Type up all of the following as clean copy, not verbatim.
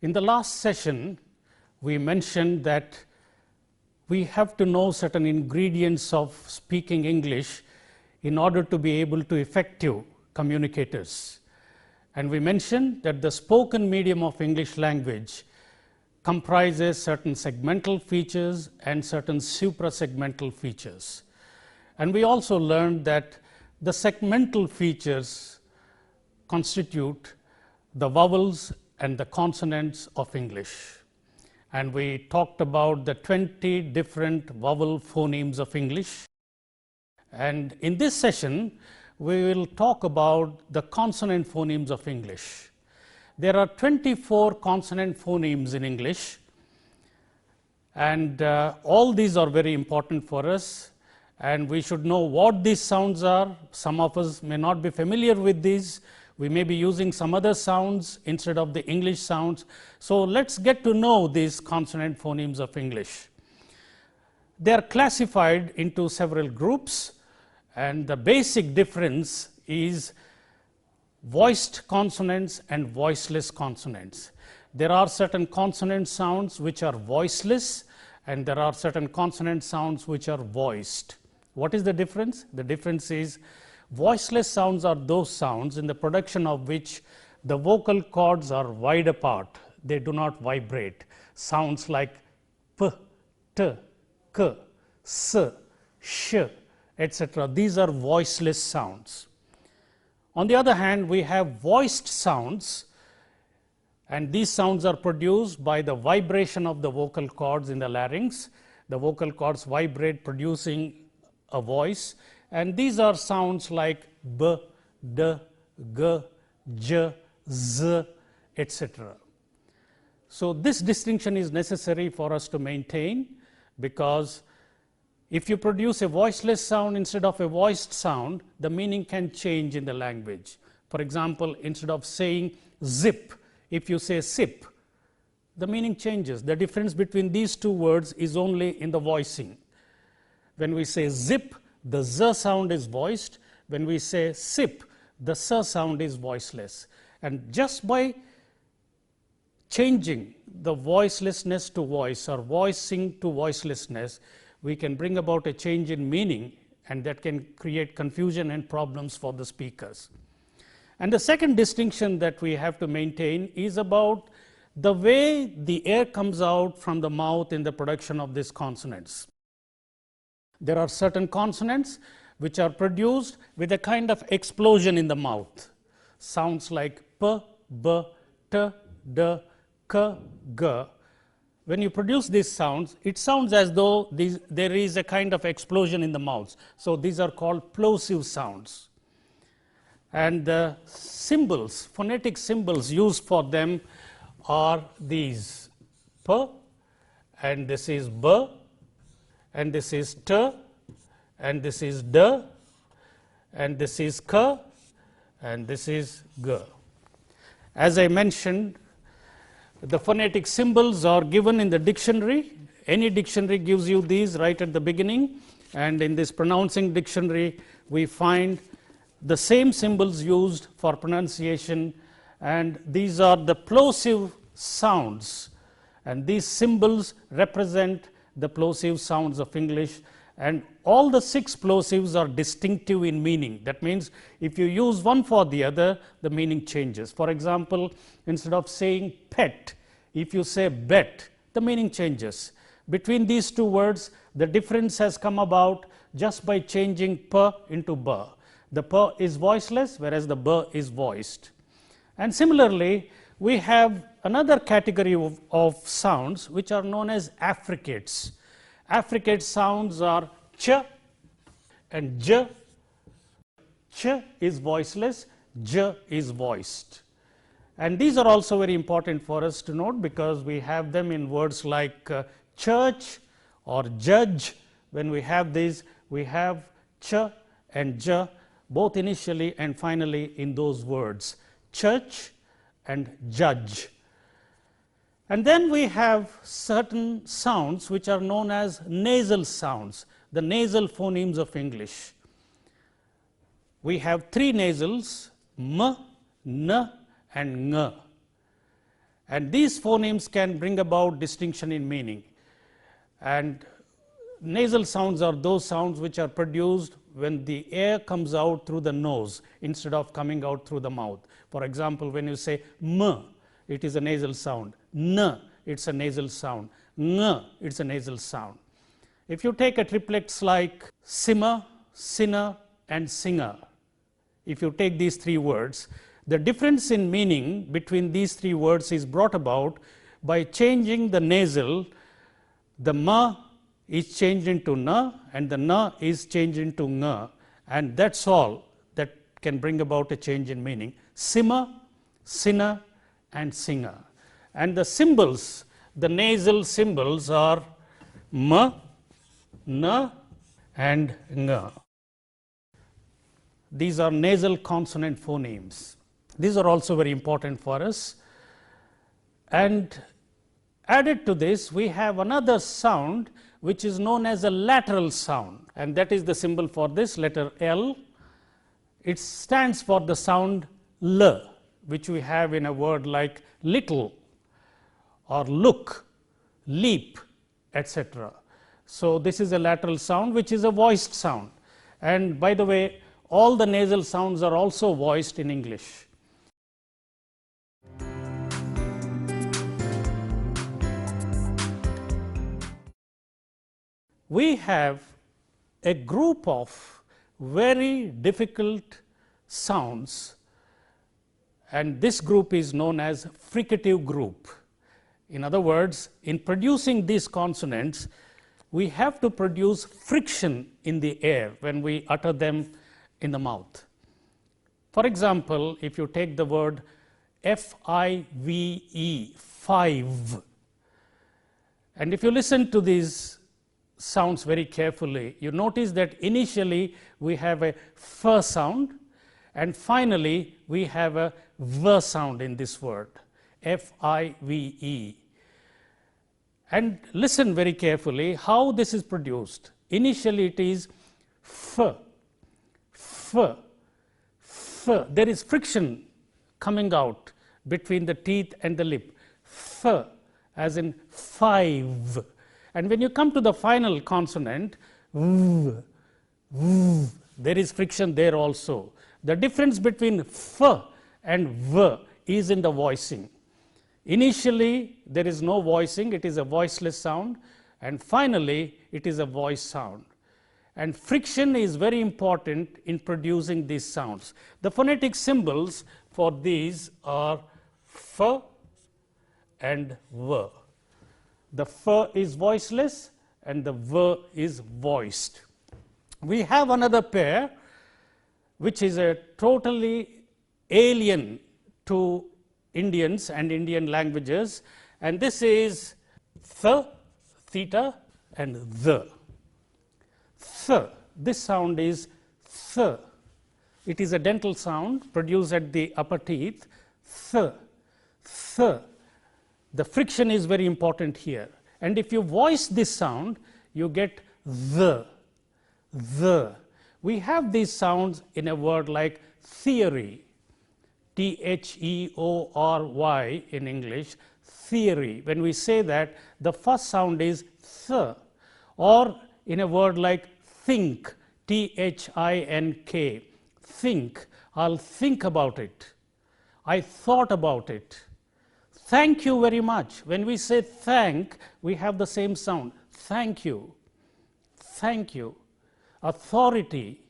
In the last session, we mentioned that we have to know certain ingredients of speaking English in order to be able to effective communicators. And we mentioned that the spoken medium of English language comprises certain segmental features and certain suprasegmental features. And we also learned that the segmental features constitute the vowels and the consonants of English. And we talked about the 20 different vowel phonemes of English. And in this session, we will talk about the consonant phonemes of English. There are 24 consonant phonemes in English, and all these are very important for us, and we should know what these sounds are. Some of us may not be familiar with these. We may be using some other sounds instead of the English sounds. So let's get to know these consonant phonemes of English. They are classified into several groups, and the basic difference is voiced consonants and voiceless consonants. There are certain consonant sounds which are voiceless, and there are certain consonant sounds which are voiced. What is the difference? The difference is voiceless sounds are those sounds in the production of which the vocal cords are wide apart. They do not vibrate. Sounds like p, t, k, s, sh, etc. These are voiceless sounds. On the other hand, we have voiced sounds, and these sounds are produced by the vibration of the vocal cords in the larynx. The vocal cords vibrate, producing a voice, and these are sounds like b, d, g, j, z, etc. So this distinction is necessary for us to maintain, because if you produce a voiceless sound instead of a voiced sound, the meaning can change in the language. For example, instead of saying zip, if you say sip, the meaning changes. The difference between these two words is only in the voicing. When we say zip, the z sound is voiced. When we say sip, the s sound is voiceless. And just by changing the voicelessness to voice or voicing to voicelessness, we can bring about a change in meaning, and that can create confusion and problems for the speakers. And the second distinction that we have to maintain is about the way the air comes out from the mouth in the production of these consonants. There are certain consonants which are produced with a kind of explosion in the mouth. Sounds like p, b, t, d, k, g. When you produce these sounds, it sounds as though there is a kind of explosion in the mouth. So these are called plosive sounds. And the symbols, phonetic symbols used for them are these: p, and this is b, and this is t, and this is d, and this is k, and this is g. As I mentioned, the phonetic symbols are given in the dictionary. Any dictionary gives you these right at the beginning, and in this pronouncing dictionary we find the same symbols used for pronunciation, and these are the plosive sounds, and these symbols represent the plosive sounds of English, and all the 6 plosives are distinctive in meaning. That means if you use one for the other, the meaning changes. For example, instead of saying pet, if you say bet, the meaning changes. Between these two words, the difference has come about just by changing p into b. The p is voiceless, whereas the b is voiced. And similarly, we have another category of sounds which are known as affricates. Affricate sounds are ch and j. Ch is voiceless, j is voiced. And these are also very important for us to note, because we have them in words like church or judge. When we have these, we have ch and j both initially and finally in those words, church and judge. And then we have certain sounds which are known as nasal sounds, the nasal phonemes of English. We have 3 nasals, m, n, and ng. And these phonemes can bring about distinction in meaning. And nasal sounds are those sounds which are produced when the air comes out through the nose instead of coming out through the mouth. For example, when you say m, it is a nasal sound. N, it's a nasal sound. Ng, it's a nasal sound. If you take a triplets like simmer, sinner, and singer, if you take these three words, the difference in meaning between these three words is brought about by changing the nasal. The ma is changed into na, and the na is changed into nga, and that's all that can bring about a change in meaning. Simmer, sinner, and singer. And the symbols, the nasal symbols are ma, na, and nga. These are nasal consonant phonemes. These are also very important for us. And added to this, we have another sound which is known as a lateral sound, and that is the symbol for this letter L. It stands for the sound L, which we have in a word like little or look, leap, etc. So this is a lateral sound which is a voiced sound. And by the way, all the nasal sounds are also voiced in English. We have a group of very difficult sounds, and this group is known as fricative group. In other words, in producing these consonants, we have to produce friction in the air when we utter them in the mouth. For example, if you take the word F-I-V-E, five, and if you listen to these sounds very carefully, you notice that initially we have a f sound, and finally we have a v sound in this word, F-I-V-E. And listen very carefully how this is produced. Initially it is f, f, f. There is friction coming out between the teeth and the lip. F, as in five. And when you come to the final consonant, v, v, there is friction there also. The difference between f and v is in the voicing. Initially, there is no voicing, it is a voiceless sound, and finally, it is a voice sound. And friction is very important in producing these sounds. The phonetic symbols for these are f and v. The f is voiceless and the v is voiced. We have another pair which is a totally alien to Indians and Indian languages, and this is th, theta, and the. Th, this sound is th. It is a dental sound produced at the upper teeth. Th, th. The friction is very important here. And if you voice this sound, you get the. We have these sounds in a word like theory. T-H-E-O-R-Y in English, theory. When we say that, the first sound is th. Or in a word like think, T-H-I-N-K, think. I'll think about it. I thought about it. Thank you very much. When we say thank, we have the same sound. Thank you. Thank you. Authority,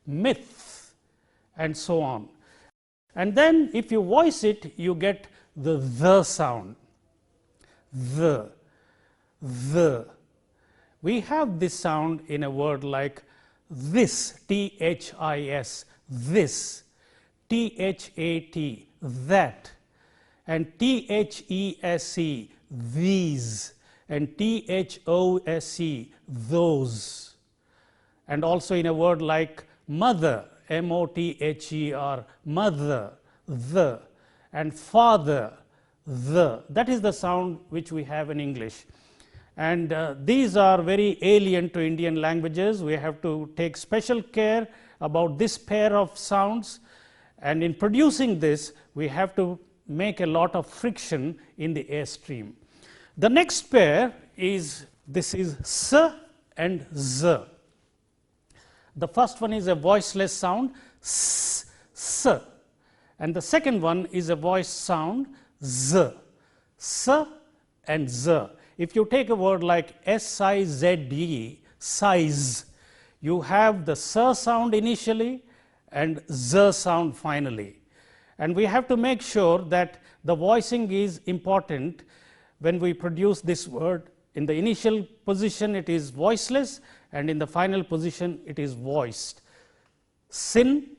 myth, and so on. And then if you voice it, you get the sound. The. We have this sound in a word like this, T-H-I-S, this, T-H-A-T, that, and T-H-E-S-E, these, and T-H-O-S-E, those. And also in a word like mother, M-O-T-H-E-R, mother, the, and father, the. That is the sound which we have in English. And these are very alien to Indian languages. We have to take special care about this pair of sounds. And in producing this, we have to make a lot of friction in the airstream. The next pair is, this is S and Z. The first one is a voiceless sound, S, S, and the second one is a voice sound, Z, S and Z. If you take a word like S-I-Z-E, size, you have the S sound initially and Z sound finally. And we have to make sure that the voicing is important when we produce this word. In the initial position it is voiceless, and in the final position it is voiced. Sin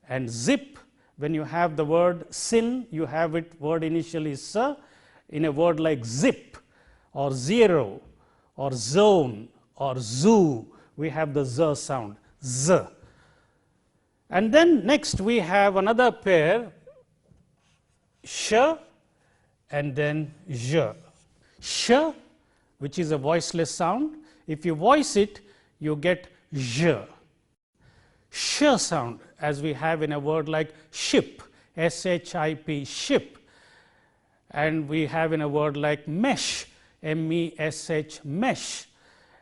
and zip, when you have the word sin, you have it word initially S. In a word like zip or zero or zone or zoo, we have the Z sound, Z. And then next we have another pair, sh and then j. Sh, which is a voiceless sound. If you voice it, you get j. Sh sound, as we have in a word like ship, S-H-I-P, ship. And we have in a word like mesh, M-E-S-H, mesh.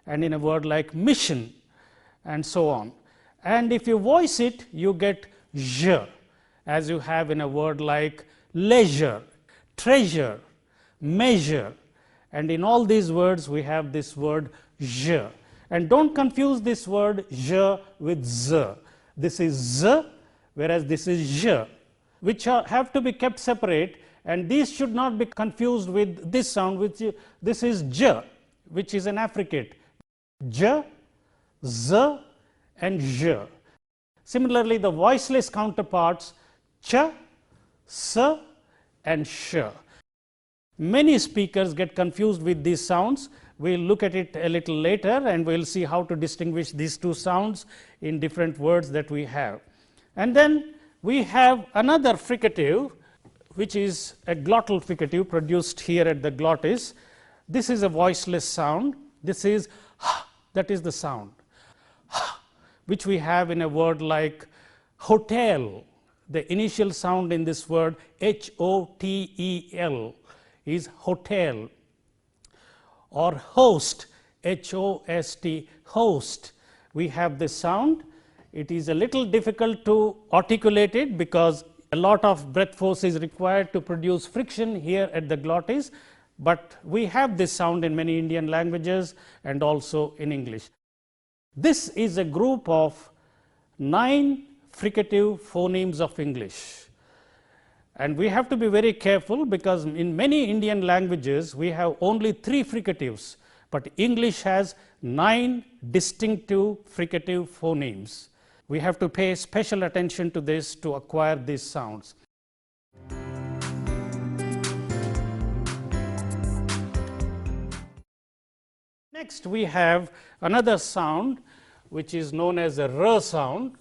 And in a word like mission, and so on. And if you voice it, you get j, as you have in a word like leisure, treasure, measure. And in all these words, we have this word j. And don't confuse this word j with z. This is z, whereas this is j, which have to be kept separate. And these should not be confused with this sound, which this is j, which is an affricate. J, z, and j. Similarly, the voiceless counterparts ch, s, and sh. Many speakers get confused with these sounds. We will look at it a little later, and we will see how to distinguish these two sounds in different words that we have. And then we have another fricative, which is a glottal fricative produced here at the glottis. This is a voiceless sound. This is h, that is the sound, h, which we have in a word like hotel. The initial sound in this word, H-O-T-E-L, is hotel. Or host, H-O-S-T, host. We have this sound. It is a little difficult to articulate it because a lot of breath force is required to produce friction here at the glottis, but we have this sound in many Indian languages and also in English. This is a group of 9 fricative phonemes of English. And we have to be very careful because in many Indian languages we have only 3 fricatives, but English has 9 distinctive fricative phonemes. We have to pay special attention to this to acquire these sounds. Next we have another sound which is known as a R sound.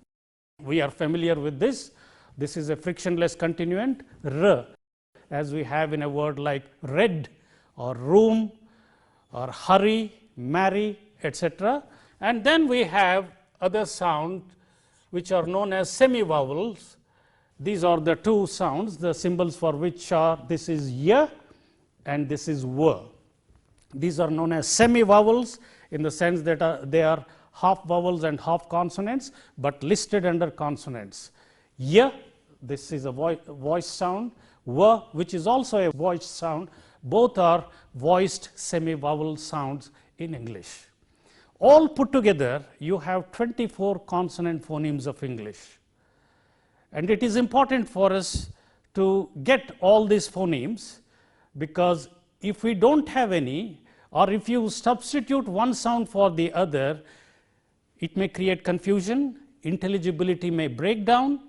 We are familiar with this. This is a frictionless continuant, R, as we have in a word like red or room or hurry, marry, etc. And then we have other sounds which are known as semi-vowels. These are the 2 sounds, the symbols for which are, this is y and this is w. These are known as semi-vowels in the sense that they are half vowels and half consonants, but listed under consonants. Y, this is a voice sound, w, which is also a voice sound. Both are voiced semi-vowel sounds in English. All put together, you have 24 consonant phonemes of English. And it is important for us to get all these phonemes, because if we don't have any, or if you substitute one sound for the other, it may create confusion, intelligibility may break down,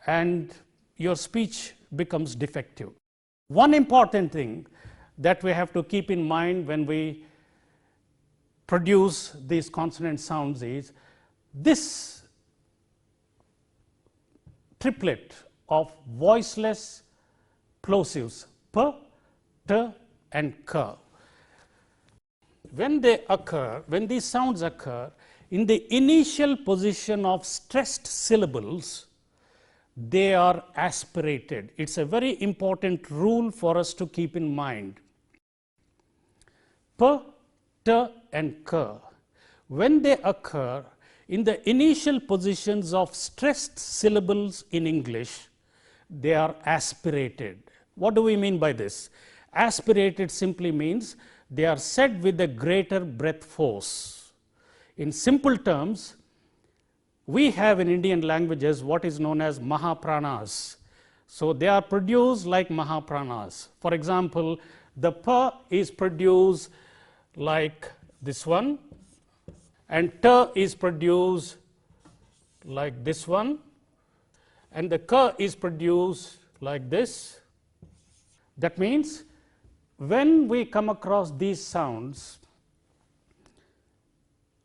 and your speech becomes defective. One important thing that we have to keep in mind when we produce these consonant sounds is this triplet of voiceless plosives, p, t, and k. When they occur, when these sounds occur in the initial position of stressed syllables, they are aspirated. It's a very important rule for us to keep in mind. P, T and K, when they occur in the initial positions of stressed syllables in English, they are aspirated. What do we mean by this? Aspirated simply means they are said with a greater breath force. In simple terms, we have in Indian languages what is known as Mahapranas. So, they are produced like Mahapranas. For example, the P is produced like this one, and T is produced like this one, and the K is produced like this. That means, when we come across these sounds,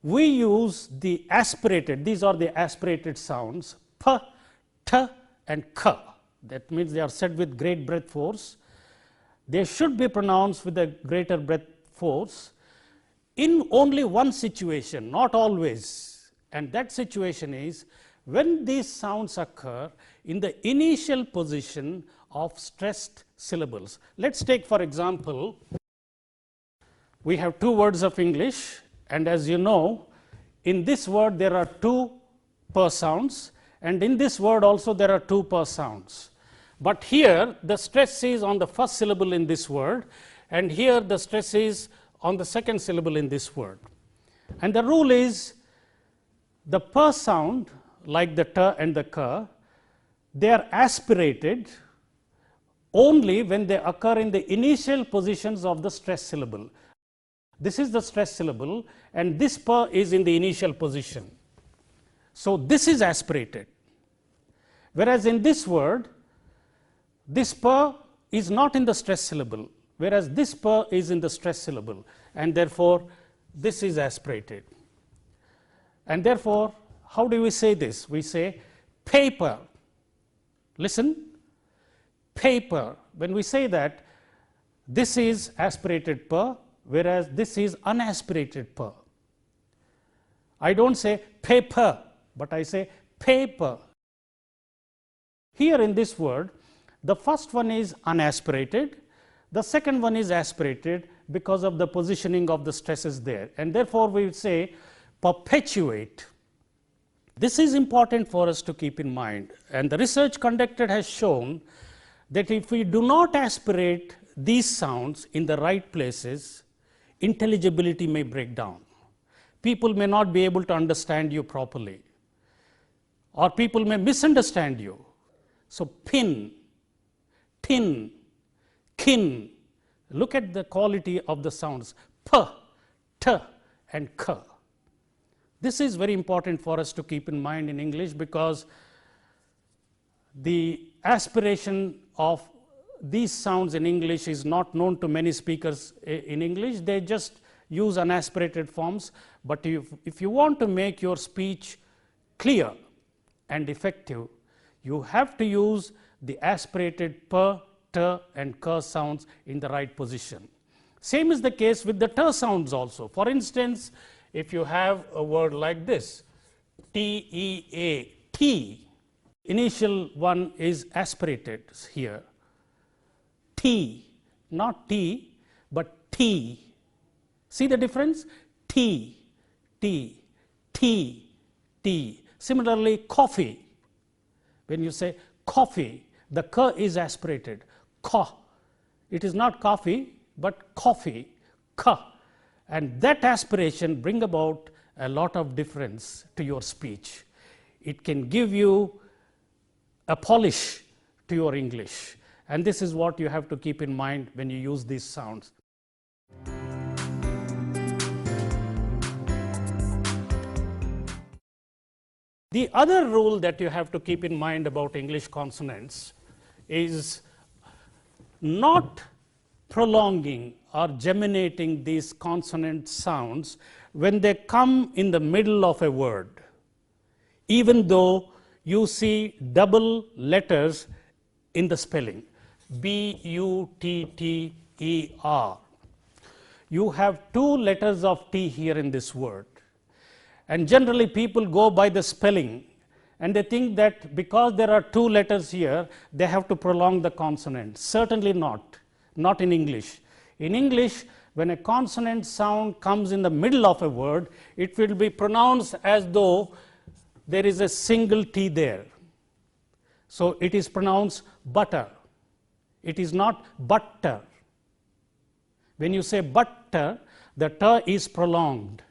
we use the aspirated, these are the aspirated sounds, P, T and K. That means, they are said with great breath force. They should be pronounced with a greater breath force in only one situation, not always. And that situation is when these sounds occur in the initial position of stressed syllables. Let us take for example, we have two words of English, and as you know, in this word there are two P sounds, and in this word also there are two P sounds. But here the stress is on the first syllable in this word, and here the stress is on the second syllable in this word. And the rule is the P sound, like the T and the K, they are aspirated only when they occur in the initial positions of the stress syllable. This is the stress syllable, and this P is in the initial position. So, this is aspirated. Whereas, in this word, this P is not in the stress syllable, whereas this P is in the stress syllable, and therefore, this is aspirated. And therefore, how do we say this? We say paper. Listen, paper. When we say that, this is aspirated P, whereas this is unaspirated P. I don't say paper, but I say paper. Here in this word, the first one is unaspirated, the second one is aspirated because of the positioning of the stresses there, and therefore, we would say perpetuate. This is important for us to keep in mind, and the research conducted has shown that if we do not aspirate these sounds in the right places, intelligibility may break down. People may not be able to understand you properly, or people may misunderstand you. So, pin, tin, kin, look at the quality of the sounds P, T and K. This is very important for us to keep in mind in English, because the aspiration of these sounds in English is not known to many speakers in English. They just use unaspirated forms, but if you want to make your speech clear and effective, you have to use the aspirated P, T and K sounds in the right position. Same is the case with the T sounds also. For instance, if you have a word like this, T-E-A, tea, initial one is aspirated here, T, not T, but T. See the difference? T, T, T, T. Similarly, coffee. When you say coffee, the K is aspirated, K. It is not coffee, but coffee, K. And that aspiration bring about a lot of difference to your speech. It can give you a polish to your English, and this is what you have to keep in mind when you use these sounds. The other rule that you have to keep in mind about English consonants is not prolonging or geminating these consonant sounds when they come in the middle of a word, even though you see double letters in the spelling, B-U-T-T-E-R. You have two letters of T here in this word, and generally people go by the spelling, and they think that because there are two letters here, they have to prolong the consonant. Certainly not in English. In English, when a consonant sound comes in the middle of a word, it will be pronounced as though there is a single T there. So it is pronounced butter. It is not butter. When you say butter, the T is prolonged.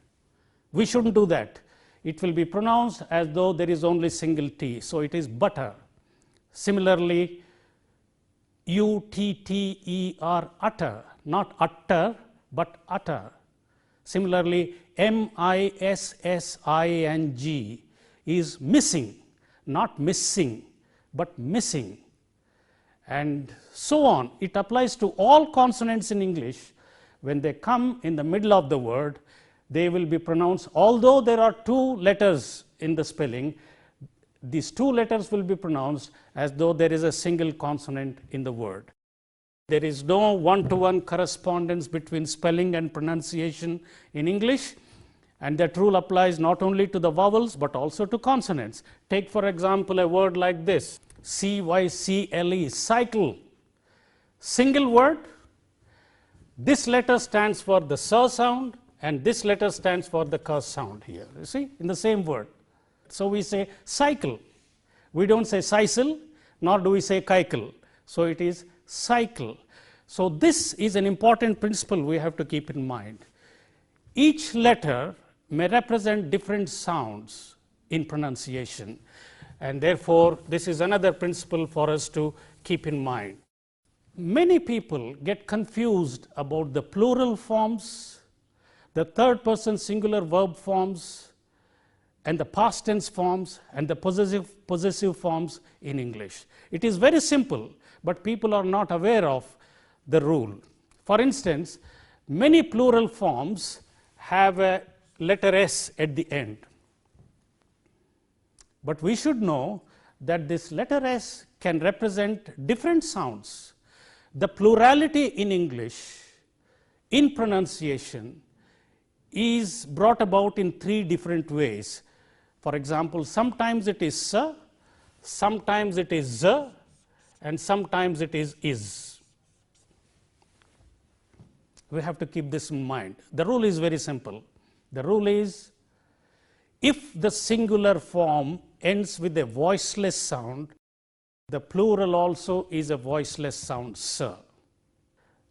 We shouldn't do that. It will be pronounced as though there is only single T. So it is butter. Similarly, utter, utter, not utter, but utter. Similarly, missing is missing, not missing, but missing. And so on. It applies to all consonants in English. When they come in the middle of the word, they will be pronounced, although there are two letters in the spelling, these two letters will be pronounced as though there is a single consonant in the word. There is no one-to-one correspondence between spelling and pronunciation in English, and that rule applies not only to the vowels but also to consonants. Take for example a word like this, cycle, cycle. Single word. This letter stands for the s sound and this letter stands for the k sound here, you see, in the same word. So we say cycle. We don't say sisal, nor do we say kaikal. So it is cycle. So this is an important principle we have to keep in mind. Each letter may represent different sounds in pronunciation, and therefore this is another principle for us to keep in mind. Many people get confused about the plural forms, the third person singular verb forms, and the past tense forms and the possessive forms in English. It is very simple, but people are not aware of the rule. For instance, many plural forms have a letter S at the end. But we should know that this letter S can represent different sounds. The plurality in English, in pronunciation, is brought about in three different ways. For example, sometimes it is s, sometimes it is z, and sometimes it is. We have to keep this in mind. The rule is very simple. The rule is, if the singular form ends with a voiceless sound, the plural also is a voiceless sound, s.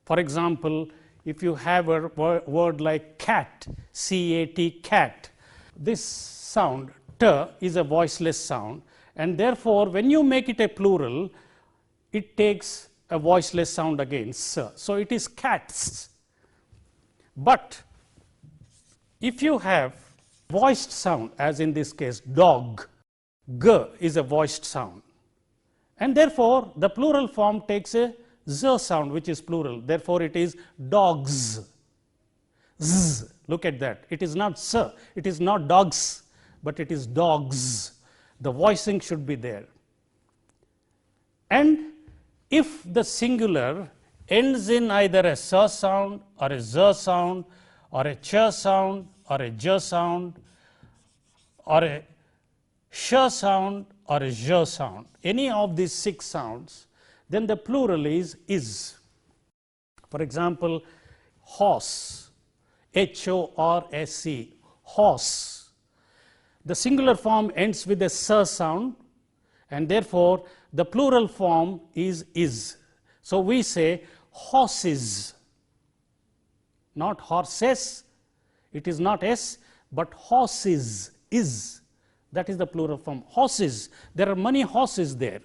For example, if you have a word like cat, C-A-T, cat, this sound, t, is a voiceless sound, and therefore when you make it a plural, it takes a voiceless sound again, s. So it is cats. But if you have voiced sound, as in this case dog, g is a voiced sound, and therefore the plural form takes a z sound, which is plural. Therefore it is dogs. Z. Look at that. It is not s, it is not dogs, but it is dogs. The voicing should be there. And if the singular ends in either a s sound or a z sound or a ch sound or a j sound or a sh sound or a j sound, any of these six sounds, then the plural is. For example, horse, H-O-R-S-E, horse. The singular form ends with a s sound, and therefore the plural form is. So we say horses, not horses. It is not s, but horses is. That is the plural form, horses. There are many horses there.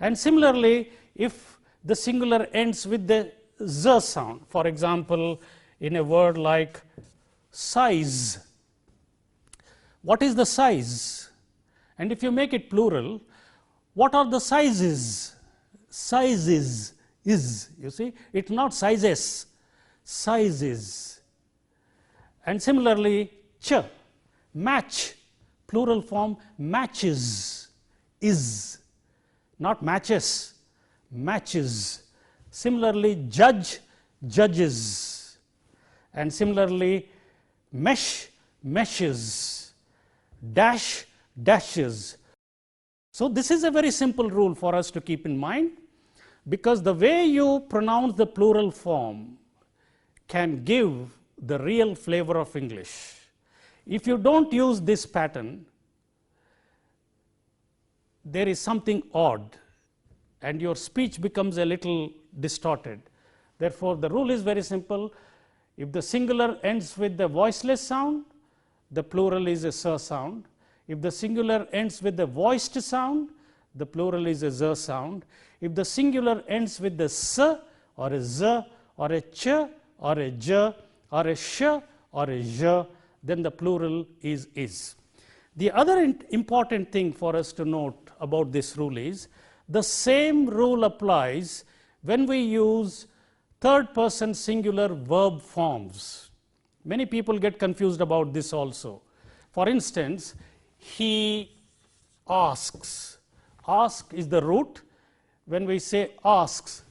And similarly, if the singular ends with the z sound, for example, in a word like size, what is the size? And if you make it plural, what are the sizes? Sizes is, you see, it's not sizes, sizes. And similarly, ch, match, plural form, matches, is, not matches, matches. Similarly, judge, judges. And similarly, mesh, meshes, dash, dashes. So this is a very simple rule for us to keep in mind, because the way you pronounce the plural form can give the real flavor of English. If you don't use this pattern, there is something odd and your speech becomes a little distorted. Therefore, the rule is very simple. If the singular ends with the voiceless sound, the plural is a s sound. If the singular ends with the voiced sound, the plural is a z sound. If the singular ends with the s or a z or a ch or a j or a sh or a j, then the plural is. The other important thing for us to note about this rule is the same rule applies when we use third person singular verb forms. Many people get confused about this also. For instance, he asks. Ask is the root. When we say asks,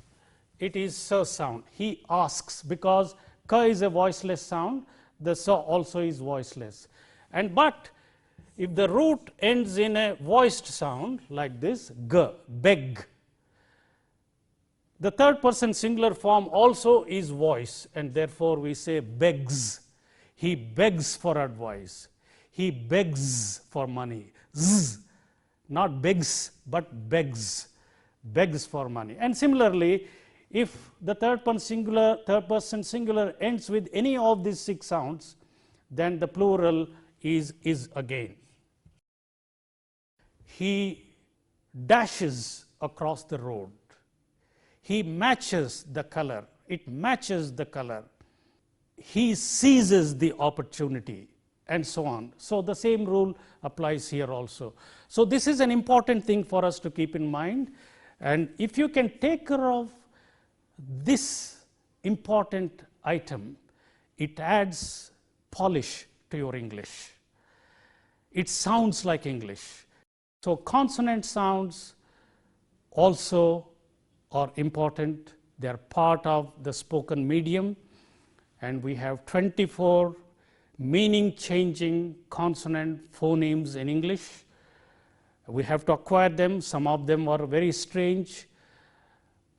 it is s sound. He asks, because k is a voiceless sound, the s also is voiceless. But if the root ends in a voiced sound like this, g, beg, the third person singular form also is voice, and therefore we say begs. He begs for advice. He begs for money. Z, not begs, but begs. Begs for money. And similarly, if the third person singular ends with any of these 6 sounds, then the plural is again. He dashes across the road. He matches the color. It matches the color. He seizes the opportunity, and so on. So the same rule applies here also. So this is an important thing for us to keep in mind. And if you can take care of this important item, it adds polish to your English. It sounds like English. So consonant sounds also are important. They are part of the spoken medium, and we have 24 meaning changing consonant phonemes in English. We have to acquire them. Some of them are very strange.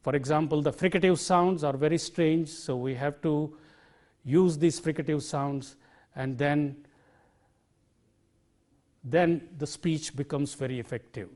For example, the fricative sounds are very strange, so we have to use these fricative sounds, and then the speech becomes very effective.